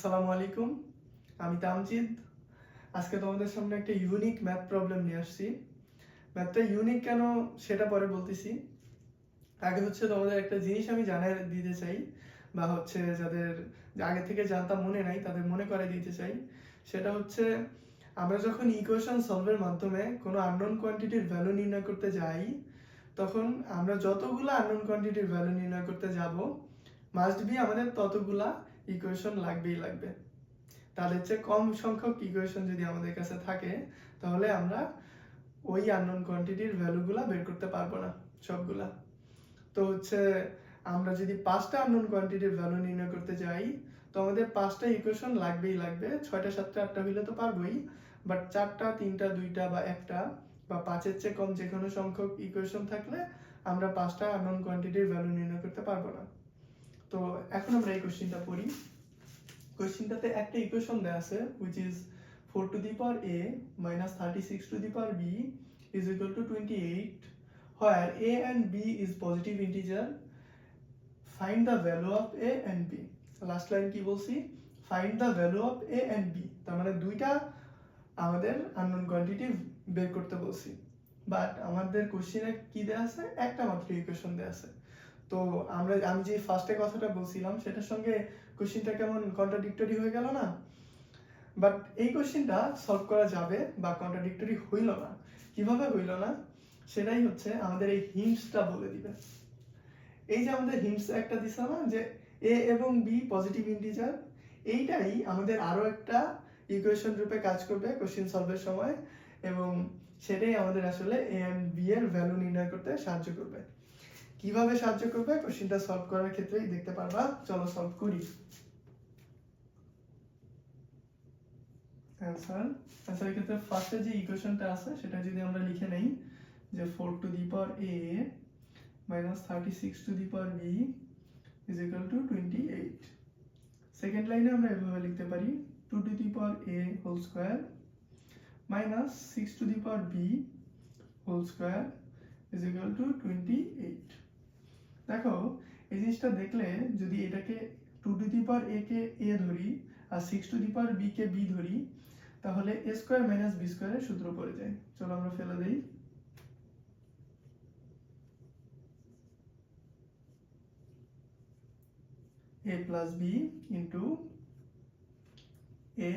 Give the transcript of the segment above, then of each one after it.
আসসালামু আলাইকুম, আমি তামজিদ। আজকে তোমাদের সামনে একটা ইউনিক ম্যাথ প্রবলেম নিয়ে আসছি। ম্যাথটা ইউনিক কেন সেটা পরে বলতেছি। আগে তোমাদের একটা জিনিস আমি জানাই দিতে চাই, বা যাদের আগে থেকে জানতাম মনে নাই তাদের মনে করাই দিতে চাই। সেটা হচ্ছে, আমরা যখন ইকুয়েশন সলভের মাধ্যমে কোনো আননোন কোয়ান্টিটির ভ্যালু নির্ণয় করতে যাই, তখন আমরা যতগুলো আননোন কোয়ান্টিটির ভ্যালু নির্ণয় করতে যাব, মাস্ট বি আমাদের ততগুলা ইকুয়েশন লাগবেই লাগবে। তাদের চেয়ে কম সংখ্যক ইকুয়েশন যদি আমাদের কাছে থাকে, তাহলে আমরা ওই আননোন কোয়ান্টিটির ভ্যালুগুলা বের করতে পারবো না সবগুলা। তো আমরা যদি 5টা আননোন কোয়ান্টিটির ভ্যালু নির্ণয় করতে যাই, তো আমাদের 5টা ইকুয়েশন লাগবেই লাগবে। 6টা 7টা 8টা হইলে তো পারবোই, বাট 4টা 3টা 2টা বা 1টা বা 5-এর চেয়ে কম যে কোনো সংখ্যক ইকুয়েশন থাকলে আমরা 5টা আননোন কোয়ান্টিটির ভ্যালু নির্ণয় করতে পারবো না। তো এখন আমরা এই কোশ্চেনটা পড়ি। কোশ্চেনটাতে একটা ইকুয়েশন দেয়া আছে, which is 4 to the power a minus 36 to the power b is equal to 28, where a and b is positive integer. Find the value of a and b. Last line কি বলছি? Find the value of a and b, তার মানে দুইটা আমাদের unknown quantity বের করতে বলছি। But আমাদের কোশ্চেনে কি দেয়া আছে? একটা মাত্র ইকুয়েশন দেয়া আছে। তো আমি যে ফার্স্টে কথাটা বলছিলাম সেটার সঙ্গে কোশ্চেনটা কেমন কন্ট্রাডিক্টরি হয়ে গেল না? বাট এই কোশ্চেনটা সলভ করা যাবে, বা কন্ট্রাডিক্টরি হইল না। কিভাবে হইল না সেটাই আমাদের এই হিন্টসটা বলে দিবে। এই যে আমাদের হিন্টস একটা দিছে না, যে a এবং b পজিটিভ ইন্টিজার, এইটাই আমাদের আরো একটা ইকুয়েশন রূপে কাজ করবে কোশ্চেন সলভের সময়, এবং সেটাই আমাদের আসলে a and b এর ভ্যালু নির্ণয় করতে সাহায্য করবে। কিভাবে সাহায্য করবে কোশ্চেনটা সলভ করার ক্ষেত্রেই দেখতে পারবা। চলো সলভ করি। অ্যান্সারের ক্ষেত্রে ফার্স্টে যে ইকুয়েশনটা আছে সেটা যদি আমরা লিখে নেই, যে 4 to the power a minus 36 to the power b is equal to 28. Second লাইনে আমরা এভাবে লিখতে পারি 2 to the power a whole square minus 6 to the power b whole square is equal to 28. দেখো এই জিনিসটা দেখলে, যদি এটাকে 2 to the power a K a ধরি আর 6 to the power b K b ধরি, তাহলে a স্কয়ার মাইনাস b স্কয়ারের সূত্র পড়ে যায়। চলো আমরা ফেলে দেই। a plus b into a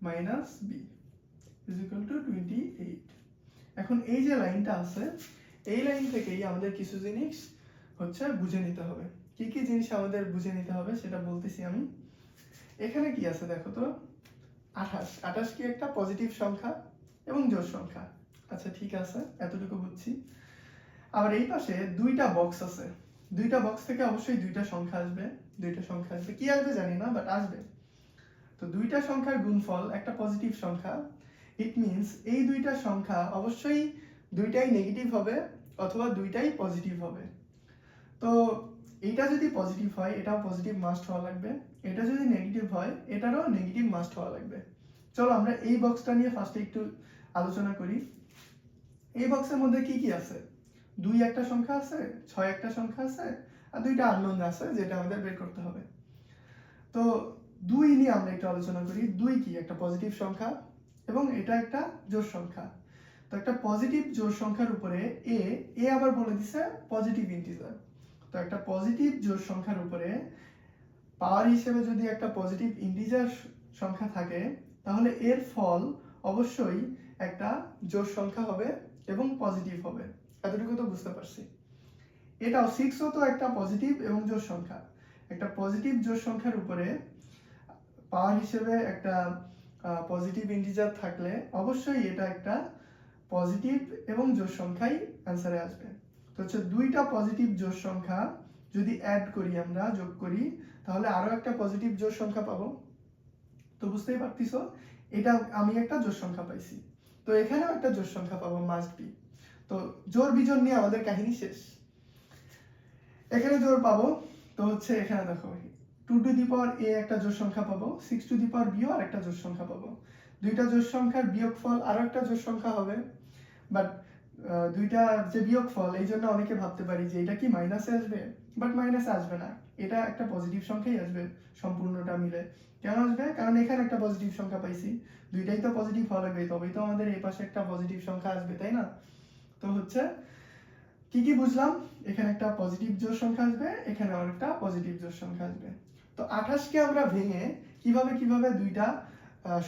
minus b is equal to 28. এখন এই যে লাইনটা আছে, এই লাইন থেকেই আমাদের কিছু জিনিস বুঝে নিতে হবে। কি কি জিনিস আমাদের বুঝে নিতে হবে সেটা বলতেছি আমি। এখানে কি আছে দেখো তো, 28। 28 কি একটা পজিটিভ সংখ্যা এবং জোড় সংখ্যা। আচ্ছা ঠিক আছে, এতটুকু বুঝছি। আবার এই পাশে দুইটা বক্স আছে, দুইটা বক্স থেকে অবশ্যই দুইটা সংখ্যা আসবে। দুইটা সংখ্যা আসবে, কি আসবে জানি না, বাট আসবে। তো দুইটা সংখ্যার গুণফল একটা পজিটিভ সংখ্যা। ইট মিন্স এই দুইটা সংখ্যা অবশ্যই দুইটাই নেগেটিভ হবে অথবা দুইটাই পজিটিভ হবে। তো এটা যদি পজিটিভ হয় এটাও পজিটিভ মাস্ট হওয়া লাগবে, এটা যদি নেগেটিভ হয় এটারও নেগেটিভ মাস্ট হওয়া লাগবে। চলো আমরা এই বক্সটা নিয়ে ফার্স্টে একটু আলোচনা করি। এই বক্সের মধ্যে কি কি আছে? 2 একটা সংখ্যা আছে, 6 একটা সংখ্যা আছে, আর দুইটা আননোন আছে যেটা আমাদের বের করতে হবে। তো 2 নিয়ে আমরা একটু আলোচনা করি। 2 কি? একটা পজিটিভ সংখ্যা এবং এটা একটা জোড় সংখ্যা। তো একটা পজিটিভ জোড় সংখ্যার উপরে a আবার বলে দিছে পজিটিভ ইন্টিজার। তো একটা পজিটিভ জোড় সংখ্যার উপরে পাওয়ার হিসেবে যদি একটা পজিটিভ ইন্টিজার সংখ্যা থাকে, তাহলে এর ফল অবশ্যই একটা জোড় সংখ্যা হবে এবং পজিটিভ হবে। এতটুকু তো বুঝতে পারছি। এটাও 6ও তো একটা পজিটিভ এবং জোড় সংখ্যা। একটা পজিটিভ জোড় সংখ্যার উপরে পাওয়ার হিসেবে একটা পজিটিভ ইন্টিজার থাকলে অবশ্যই এটা একটা পজিটিভ এবং জোড় সংখ্যাই অ্যান্সারে আসবে। তো দুইটা পজিটিভ জোড় সংখ্যা যদি অ্যাড করি, আমরা যোগ করি, তাহলে আরো একটা পজিটিভ জোড় সংখ্যা পাবো। তো বুঝতেই পারতেছো, এটা আমি একটা জোড় সংখ্যা পাইছি। তো এখানেও একটা জোড় সংখ্যা পাবো, মাস্ট বি। তো জোড় বিজোড় নিয়ে আমাদের কাহিনী শেষ। এখানে জোড় পাবো, তো এখানে দেখো 2 টু দি পাওয়ার a একটা জোড় সংখ্যা পাবো, 6 টু দি পাওয়ার b ও আরেকটা জোড় সংখ্যা পাবো। দুইটা জোড় সংখ্যার বিয়োগফল আরো একটা জোড় সংখ্যা হবে। বাট দুইটা যে বিয়োগফল, এই জন্য অনেকে ভাবতে পারি যে এটা কি মাইনাসে আসবে, বাট মাইনাসে আসবে না, এটা একটা পজিটিভ সংখ্যাই আসবে সম্পূর্ণটা মিলে। কেন আসবে? কারণ এখানে একটা পজিটিভ সংখ্যা পাইছি, দুইটাই তো পজিটিভ হওয়া লাগবে, তবেই তো আমাদের এই পাশে একটা পজিটিভ সংখ্যা আসবে, তাই না? তো হচ্ছে কি কি বুঝলাম? এখানে একটা পজিটিভ জোড় সংখ্যা আসবে, এখানে আর একটা পজিটিভ জোড় সংখ্যা আসবে। তো 28 কে আমরা ভেঙে কিভাবে দুইটা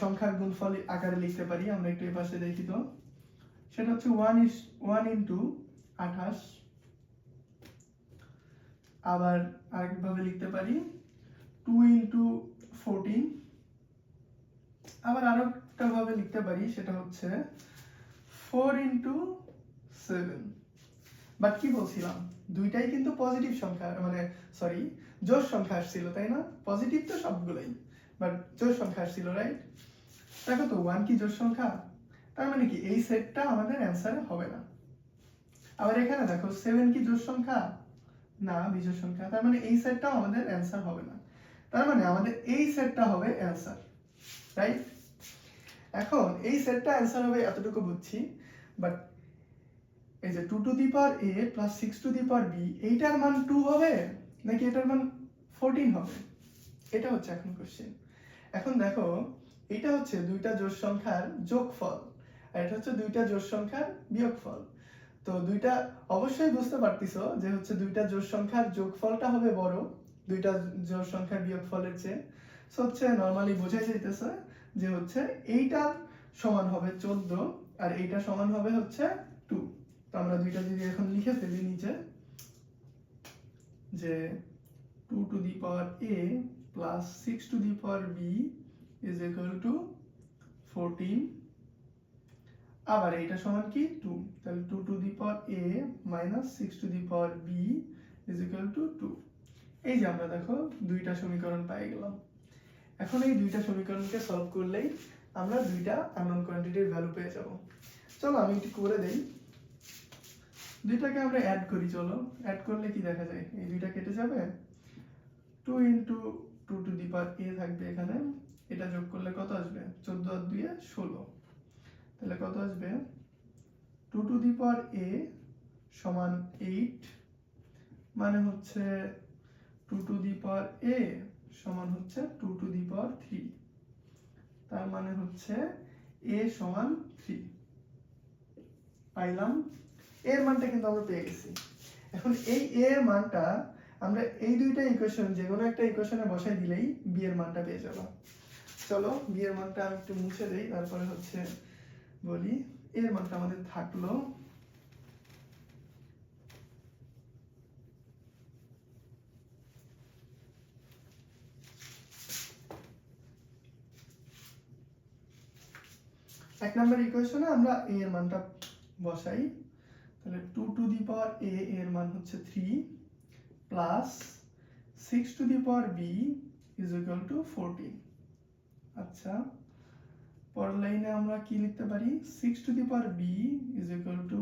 সংখ্যার গুণফল আকারে লিখতে পারি আমরা একটু এই পাশে দেখি। তো সেটা হচ্ছে 1 ইনটু 28, আবার আরেকভাবে লিখতে পারি 2 ইনটু 14, আবার আরো একটা ভাবে লিখতে পারি সেটা হচ্ছে 4 ইনটু 7। বাট কি বলছিলাম, দুইটাই কিন্তু পজিটিভ সংখ্যা, মানে সরি জোড় সংখ্যা আসছিল, তাই না? পজিটিভ তো সবগুলোই, বাট জোড় সংখ্যা আসছিল, রাইট? দেখো তো 1 কি জোড় সংখ্যা? তার মানে কি এই সেটটা আমাদের অ্যান্সারে হবে না। আবার এখানে দেখো 7 কি জোড় সংখ্যা? না, বিজোড় সংখ্যা। তার মানে এই সেটটাও আমাদের অ্যান্সার হবে না। তার মানে আমাদের এই সেটটা হবে অ্যান্সার, রাইট? এখন এই সেটটা অ্যান্সার হবে এতটুকু বুঝছি, বাট এই যে 2 two the power a plus 6 two the power b, এইটার মান 2 হবে নাকি এটার মান 14 হবে? এটা হচ্ছে এখন কোশ্চেন। এখন দেখো, এটা হচ্ছে দুইটা জোড় সংখ্যার যোগফল, আর এটা হচ্ছে দুইটা জোড় সংখ্যার বিয়োগফল। তো দুইটা অবশ্যই বুঝতে পারতেছো যে হচ্ছে দুইটা জোড় সংখ্যার যোগফলটা হবে বড় দুইটা জোড় সংখ্যার বিয়োগফলের চেয়ে। সো হচ্ছে নরমালি বোঝাই যাইতেছে যে হচ্ছে এইটা সমান হবে 14 আর এইটা সমান হবে হচ্ছে 2। তো আমরা দুইটা যদি এখন লিখে ফেলি নিচে, যে 2 two the power a plus 6 two the power b is equal two 14, আবার এইটা সমান কি 2, তাহলে 2 two the power a minus 6 two the power b is equal two 2। এই যে আমরা দেখো দুইটা সমীকরণ পেয়ে গেলাম। এখন এই দুইটা সমীকরণকে সলভ করলেই আমরা দুইটা আননোন কোয়ান্টিটির ভ্যালু পেয়ে যাব। চলো আমি একটু করে দেই, দুইটাকে আমরা অ্যাড করি। চলো অ্যাড করলে কি দেখা যায়, এই দুইটা কেটে যাবে, 2 into 2 two the power a থাকবে এখানে, এটা যোগ করলে কত আসবে, 14 আর 2 এ 16, তাহলে কত আসবে 2 টু দি পাওয়ার a সমান 8, মানে হচ্ছে 2 টু দি পাওয়ার a সমান হচ্ছে 2 টু দি পাওয়ার 3, তার মানে হচ্ছে a সমান 3 পাইলাম। এর মানটা কিন্তু আমরা পেয়ে গেছি। এখন এই a এর মানটা আমরা এই দুইটা ইকুয়েশন যে কোনো একটা ইকুয়েশনে বসাই দিলেই b এর মানটা পেয়ে যাব। চলো b এর মানটা আমি একটু মুছে দেই, তারপরে হচ্ছে বলি। এর মানটা আমাদের থাকলো এক নম্বর ইকুয়েশনে আমরা a এর মানটা বসাই, তাহলে 2 টু দি পাওয়ার a এর মান হচ্ছে 3 plus 6 two the power b is equal two 14। আচ্ছা, পরের লাইনে আমরা কি লিখতে পারি, 6 two the power b is equal two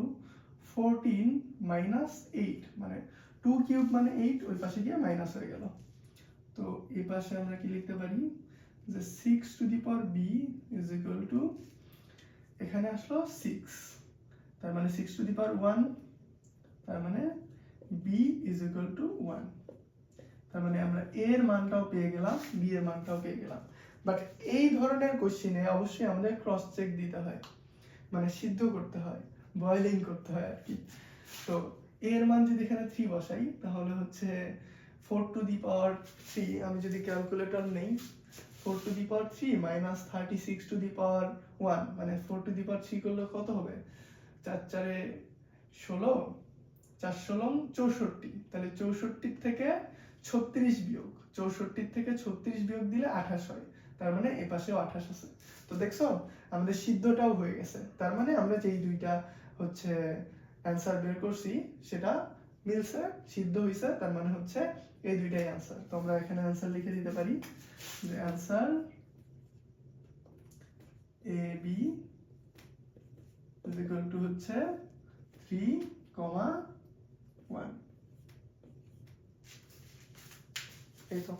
14 minus 8, মানে 2 কিউব মানে 8, ওই পাশে গিয়ে মাইনাস হয়ে গেল। তো এই পাশে আমরা কি লিখতে পারি, যে 6 two the power b is equal two, এখানে আসলো 6, তার মানে 6 টু দি পাওয়ার 1, তার মানে b ইজ ইকুয়াল টু 1। তার মানে আমরা a এর মানটাও পেয়ে গেলাম, b এর মানটাও পেয়ে গেলাম। বাট এই ধরনের কোশ্চেনে অবশ্যই আমাদের ক্রস চেক দিতে হয়, মানে সিদ্ধ করতে হয়, বয়লিং করতে হয় আর কি। তো a এর মান যদি এখানে 3 বসাই, তাহলে হচ্ছে 4 টু দি পাওয়ার 3, আমি যদি ক্যালকুলেটর নেই, 4 to the power 3 minus 36 to the power 1, মানে 4 টু দি পাওয়ার 3 করলে কত হবে, 4 4 এ 16, 4 16 64, তাহলে 64 থেকে 36 বিয়োগ, 64 থেকে 36 বিয়োগ দিলে 28 হয়, তার মানে এই পাশেও 28 আছে। তো দেখছো আমাদের সিদ্ধটাও হয়ে গেছে, তার মানে আমরা যেই দুইটা হচ্ছে অ্যান্সার বের করছি সেটা মিলছে, সিদ্ধ হইছে, তার মানে হচ্ছে এই দুইটাই অ্যান্সার। তো আমরা এখানে অ্যান্সার লিখে দিতে পারি যে answer A B is equal to হচ্ছে 3,1। এই তো।